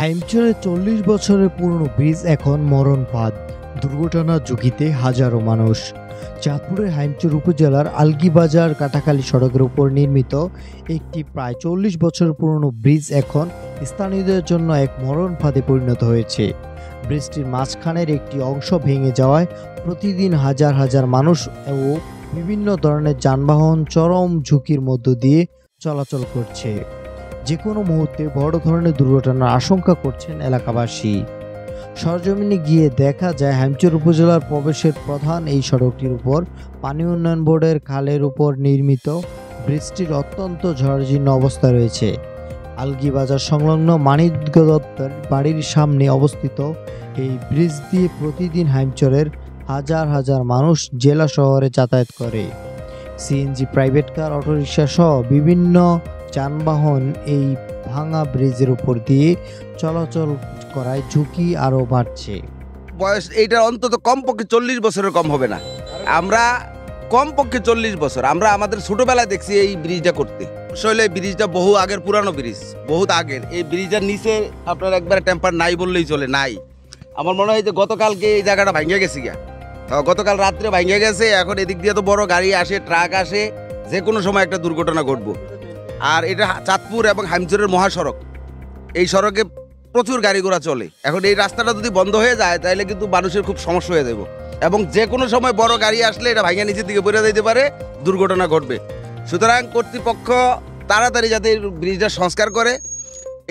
হাইমচরে ৪০ বছরের পুরনো ব্রিজ এখন মরণ ফাঁদ। দুর্ঘটনার ঝুঁকিতে হাজারো মানুষ। চাঁদপুরের হাইমচর উপজেলার আলগীবাজার কাটাখালী সড়কের উপর নির্মিত একটি প্রায় ৪০ বছর পুরনো ব্রিজ এখন স্থানীয়দের জন্য এক মরণ ফাঁদে পরিণত হয়েছে। ব্রিজটির মাঝখানের একটি অংশ ভেঙে যাওয়ায় প্রতিদিন হাজার হাজার মানুষ ও বিভিন্ন ধরনের যানবাহন চরম ঝুঁকির মধ্য দিয়ে চলাচল করছে। যে কোনো মুহূর্তে বড় ধরনের দুর্ঘটনার আশঙ্কা করছেন এলাকাবাসী। সরজমিনে গিয়ে দেখা যায় হাইমচর উপজেলার প্রবেশের প্রধান এই সড়কটির উপর পানি উন্নয়ন বোর্ডের খালের উপর নির্মিত ব্রিজটির অত্যন্ত জরাজীর্ণ অবস্থা রয়েছে। আলগীবাজার সংলগ্ন মানিক দত্তের বাড়ির সামনে অবস্থিত এই ব্রিজ দিয়ে প্রতিদিন হাইমচরের হাজার হাজার মানুষ জেলা শহরে যাতায়াত করে। সিএনজি, প্রাইভেট কার, অটোরিকশা সহ বিভিন্ন যানবাহন এই ভাঙা ব্রিজের উপর দিয়ে চলাচল করায় ঝুঁকি আরও বাড়ছে। বয়স এইটার অন্তত কমপক্ষে 40 বছরের কম হবে না। আমরা কমপক্ষে 40 বছর আমরা আমাদের ছোটবেলায় দেখছি এই ব্রিজটা করতে। আসলে এই ব্রিজটা বহু আগের পুরানো ব্রিজ, বহুত আগের। এই ব্রিজের নিচে আপনার একবারে টেম্পার নাই বললেই চলে, নাই। আমার মনে হয় যে গতকালকে এই জায়গাটা ভাঙে গেছে গিয়া, গতকাল রাত্রে ভাঙে গেছে। এখন এদিক দিয়ে তো বড় গাড়ি আসে, ট্রাক আসে, যে কোনো সময় একটা দুর্ঘটনা ঘটবো। আর এটা চাঁদপুর এবং হাইমচরের মহাসড়ক, এই সড়কে প্রচুর গাড়ি ঘোড়া চলে। এখন এই রাস্তাটা যদি বন্ধ হয়ে যায় তাহলে কিন্তু মানুষের খুব সমস্যা হয়ে যাবে, এবং যে কোনো সময় বড় গাড়ি আসলে এটা ভাঙা নিচের দিকে পড়ে যেতে পারে, দুর্ঘটনা ঘটবে। সুতরাং কর্তৃপক্ষ তাড়াতাড়ি যাতে ব্রিজটা সংস্কার করে,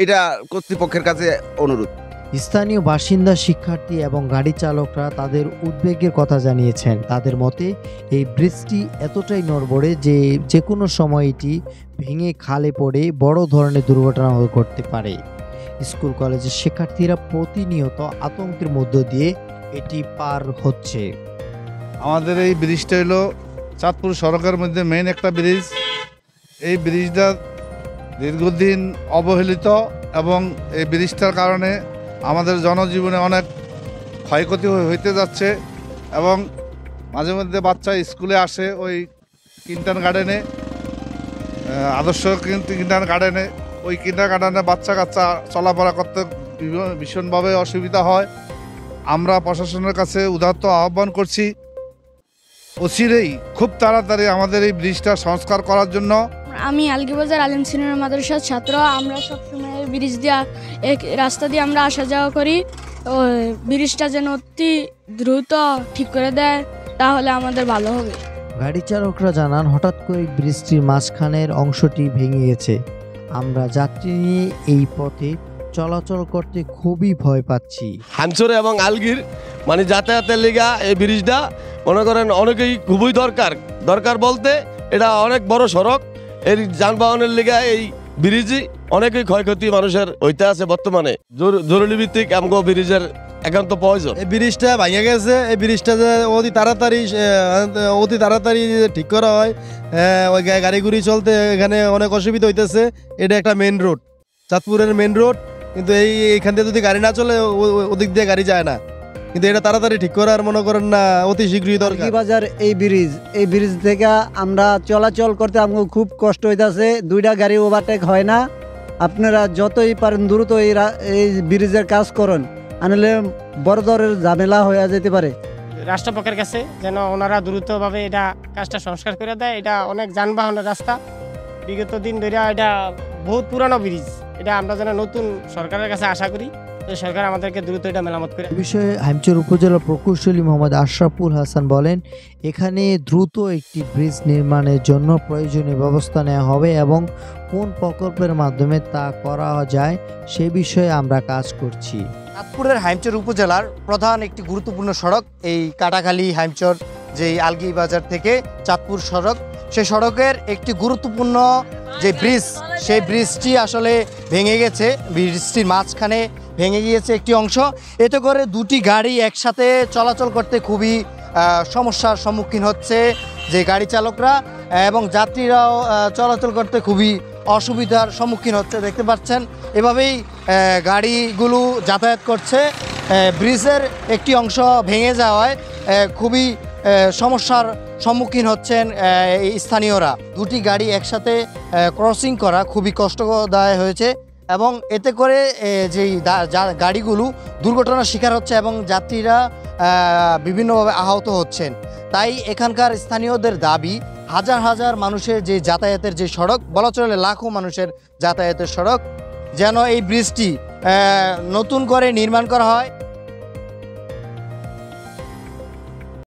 এটা কর্তৃপক্ষের কাছে অনুরোধ। স্থানীয় বাসিন্দা, শিক্ষার্থী এবং গাড়ি চালকরা তাদের উদ্বেগের কথা জানিয়েছেন। তাদের মতে এই ব্রিজটি এতটাই নড়বড়ে যে কোনো সময় এটি ভেঙে খালে পড়ে বড় ধরনের দুর্ঘটনা ঘটতে পারে। স্কুল কলেজের শিক্ষার্থীরা প্রতিনিয়ত আতঙ্কের মধ্য দিয়ে এটি পার হচ্ছে। আমাদের এই ব্রিজটা হলো চাঁদপুর সড়কের মধ্যে মেইন একটা ব্রিজ। এই ব্রিজটা দীর্ঘদিন অবহেলিত, এবং এই ব্রিজটার কারণে আমাদের জনজীবনে অনেক ক্ষয়ক্ষতি হইতে যাচ্ছে। এবং মাঝে মধ্যে বাচ্চা স্কুলে আসে ওই কিন্টার গার্ডেনে, আদর্শ কিন্টার গার্ডেনে, ওই কিন্টার গার্ডেনে বাচ্চা কাচ্চা চলাফেরা করতে ভীষণভাবে অসুবিধা হয়। আমরা প্রশাসনের কাছে উদাত্ত আহ্বান করছি, অচিরেই খুব তাড়াতাড়ি আমাদের এই ব্রিজটা সংস্কার করার জন্য। আমি আলগীবাজার আলিম সিনিয়র মাদ্রাসার ছাত্র। আমরা সবসময় ব্রিজ দিয়ে রাস্তা দিয়ে আমরা আসা যাওয়া করি। ও ব্রিজটা যেন অতি দ্রুত ঠিক করে দেয়, তাহলে আমাদের ভালো হবে। গাড়ি চালকরা জানান, হঠাৎ করে ব্রিজটির মাঝখানের অংশটি ভেঙে গেছে। আমরা যাত্রী নিয়ে এই পথে চলাচল করতে খুবই ভয় পাচ্ছি। হাইমচরে এবং আলগীর যাতায়াতের লিগা এই ব্রিজটা মনে করেন অনেকেই খুবই দরকার বলতে এটা অনেক বড় সড়ক। এই যানবাহনের লিগা এই ব্রিজই অনেকই ক্ষয়ক্ষতি মানুষের হইতে আছে। বর্তমানে জরুরি ভিত্তিক আমগো ব্রিজের একান্ত প্রয়োজন। এই ব্রিজটা ভেঙে গেছে, এই ব্রিজটা অতি তাড়াতাড়ি ঠিক করা হয়। ওই গাড়ি গুড়ি চলতে এখানে অনেক অসুবিধা হইতেছে। এটা একটা মেন রোড, চাঁদপুরের মেন রোড, কিন্তু এইখান থেকে যদি গাড়ি না চলে ওদিক দিয়ে গাড়ি যায় না। কিন্তু এটা তাড়াতাড়ি ঠিক করার মনে করেন না অতি শীঘ্রই দরকার। বাজার এই ব্রিজ থেকে আমরা চলাচল করতে আমাকে খুব কষ্ট হইতেছে। দুইটা গাড়ি ওভারটেক হয় না। আপনারা যতই পারেন দ্রুত এই ব্রিজের কাজ করুন, আনলে বড় ধরনের ঝামেলা হয়ে যেতে পারে। রাষ্ট্রপক্ষের কাছে যেন ওনারা দ্রুতভাবে এটা কাজটা সংস্কার করে দেয়। এটা অনেক যানবাহনের রাস্তা, বিগত দিন ধরে এটা বহুত পুরানো ব্রিজ। এটা আমরা যেন নতুন সরকারের কাছে আশা করি, সরকার আমাদেরকে দ্রুত এটা মেরামত করে। এ বিষয়ে হাইমচর উপজেলা প্রকৌশলী মোহাম্মদ আশরাফুল হাসান বলেন, এখানে দ্রুত একটি ব্রিজ নির্মাণের জন্য প্রয়োজনীয় ব্যবস্থা নেওয়া হবে এবং কোন প্রকল্পের মাধ্যমে তা করা যায় সে বিষয়ে আমরা কাজ করছি। চাঁদপুরের হাইমচর উপজেলার প্রধান একটি গুরুত্বপূর্ণ সড়ক এই কাটাখালী হাইমচর, যেই আলগীবাজার থেকে চাঁদপুর সড়ক, সেই সড়কের একটি গুরুত্বপূর্ণ যে ব্রিজ, সেই ব্রিজটি আসলে ভেঙে গেছে। ব্রিজটির মাঝখানে ভেঙে গিয়েছে একটি অংশ। এতে করে দুটি গাড়ি একসাথে চলাচল করতে খুবই সমস্যার সম্মুখীন হচ্ছে যে গাড়ি চালকরা, এবং যাত্রীরাও চলাচল করতে খুবই অসুবিধার সম্মুখীন হচ্ছে। দেখতে পাচ্ছেন এভাবেই গাড়িগুলো যাতায়াত করছে। ব্রিজের একটি অংশ ভেঙে যাওয়ায় খুবই সমস্যার সম্মুখীন হচ্ছেন স্থানীয়রা। দুটি গাড়ি একসাথে ক্রসিং করা খুবই কষ্টদায়ক হয়েছে। এবং এতে করে যেই গাড়িগুলো দুর্ঘটনার শিকার হচ্ছে এবং যাত্রীরা বিভিন্নভাবে আহত হচ্ছেন। তাই এখানকার স্থানীয়দের দাবি হাজার হাজার মানুষের যে যাতায়াতের যে সড়ক, বলা চলে লাখো মানুষের যাতায়াতের সড়ক, যেন এই ব্রিজটি নতুন করে নির্মাণ করা হয়।